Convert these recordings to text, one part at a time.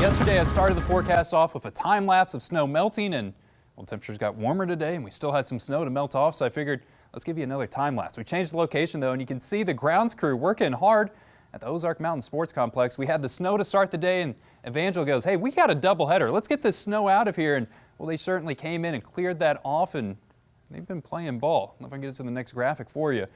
Yesterday, I started the forecast off with a time lapse of snow melting, and well, temperatures got warmer today, and we still had some snow to melt off, so I figured let's give you another time lapse. We changed the location, though, and you can see the grounds crew working hard at the Ozark Mountain Sports Complex. We had the snow to start the day, and Evangel goes, hey, we got a doubleheader. Let's get this snow out of here. And well, they certainly came in and cleared that off, and they've been playing ball. I don't know if I can get it to the next graphic for you.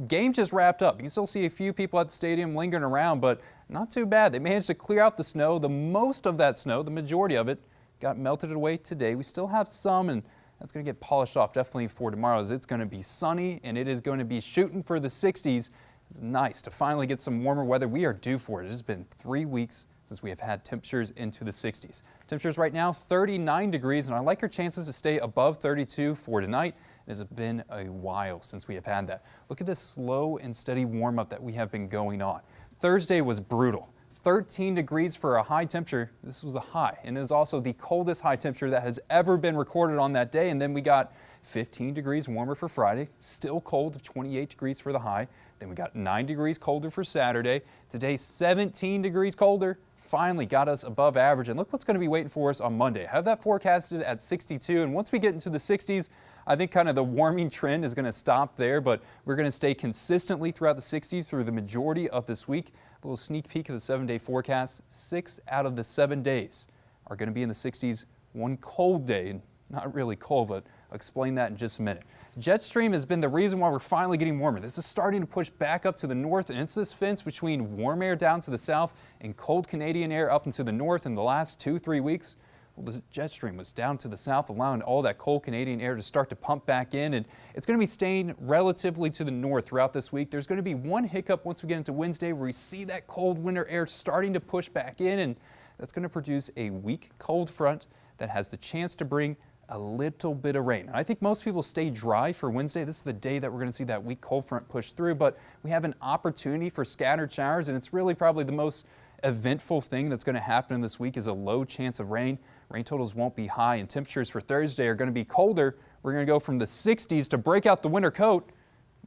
Game just wrapped up. You can still see a few people at the stadium lingering around, but not too bad. They managed to clear out the snow. The most of that snow, the majority of it, got melted away today. We still have some, and that's going to get polished off definitely for tomorrow, as it's going to be sunny and it is going to be shooting for the 60s. It's nice to finally get some warmer weather. We are due for it. It has been 3 weeks since we have had temperatures into the 60s. Temperatures right now 39 degrees, and I like our chances to stay above 32 for tonight. It has been a while since we have had that. Look at this slow and steady warm up that we have been going on. Thursday was brutal. 13 degrees for a high temperature. This was the high, and it is also the coldest high temperature that has ever been recorded on that day. And then we got 15 degrees warmer for Friday, still cold of 28 degrees for the high. Then we got 9 degrees colder for Saturday. Today, 17 degrees colder. Finally got us above average. And look what's going to be waiting for us on Monday. I have that forecasted at 62. And once we get into the 60s, I think kind of the warming trend is going to stop there, but we're going to stay consistently throughout the 60s through the majority of this week. A little sneak peek of the 7-day forecast. 6 out of the 7 days are going to be in the 60s. One cold day, not really cold, but I'll explain that in just a minute. Jet stream has been the reason why we're finally getting warmer. This is starting to push back up to the north, and it's this fence between warm air down to the south and cold Canadian air up into the north in the last 2-3 weeks. Well, the jet stream was down to the south, allowing all that cold Canadian air to start to pump back in, and it's going to be staying relatively to the north throughout this week. There's going to be one hiccup once we get into Wednesday where we see that cold winter air starting to push back in, and that's going to produce a weak cold front that has the chance to bring a little bit of rain. And I think most people stay dry for Wednesday. This is the day that we're going to see that weak cold front push through, but we have an opportunity for scattered showers, and it's really probably the most eventful thing that's going to happen this week is a low chance of rain. Rain totals won't be high, and temperatures for Thursday are going to be colder. We're going to go from the 60s to break out the winter coat,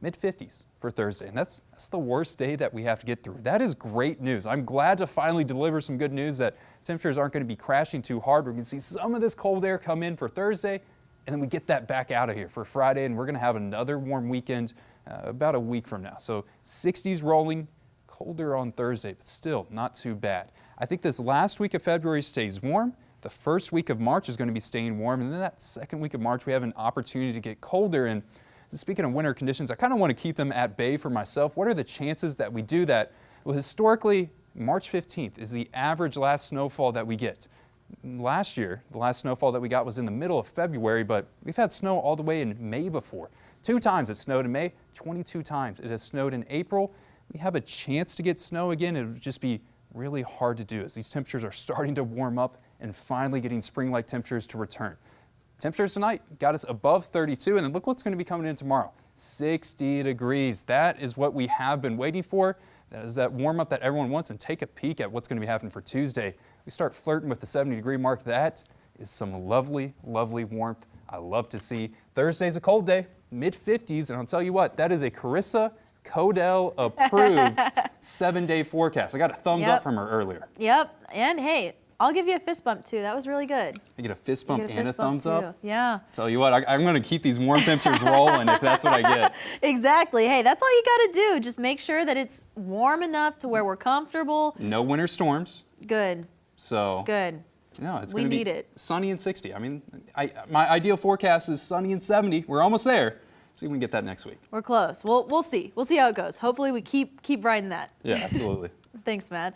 mid-50s for Thursday, and that's the worst day that we have to get through. That is great news. I'm glad to finally deliver some good news that temperatures aren't going to be crashing too hard. We're going to see some of this cold air come in for Thursday, and then we get that back out of here for Friday, and we're going to have another warm weekend about a week from now. So 60s rolling, colder on Thursday, but still not too bad. I think this last week of February stays warm. The first week of March is going to be staying warm, and then that second week of March we have an opportunity to get colder. And speaking of winter conditions, I kind of want to keep them at bay for myself. What are the chances that we do that? Well, historically, March 15th is the average last snowfall that we get. Last year, the last snowfall that we got was in the middle of February, but we've had snow all the way in May before. 2 times it snowed in May, 22 times it has snowed in April. We have a chance to get snow again. It would just be really hard to do as these temperatures are starting to warm up and finally getting spring-like temperatures to return. Temperatures tonight got us above 32, and then look what's going to be coming in tomorrow. 60 degrees. That is what we have been waiting for. That is that warm up that everyone wants. And take a peek at what's going to be happening for Tuesday. We start flirting with the 70-degree mark. That is some lovely, lovely warmth I love to see. Thursday's a cold day, mid-50s, and I'll tell you what, that is a Carissa Codell approved 7-day forecast. I got a thumbs up from her earlier. Yep, and hey, I'll give you a fist bump too. That was really good. You get a fist bump and a thumbs too. up? Yeah. Tell you what, I'm going to keep these warm temperatures rolling if that's what I get. Exactly. Hey, that's all you got to do. Just make sure that it's warm enough to where we're comfortable. No winter storms. Good. So. It's good. No, it's we going to need be it. Sunny and 60. I mean, my ideal forecast is sunny and 70. We're almost there. See if we can get that next week. We're close. We'll see. We'll see how it goes. Hopefully we keep riding that. Yeah, absolutely. Thanks, Matt.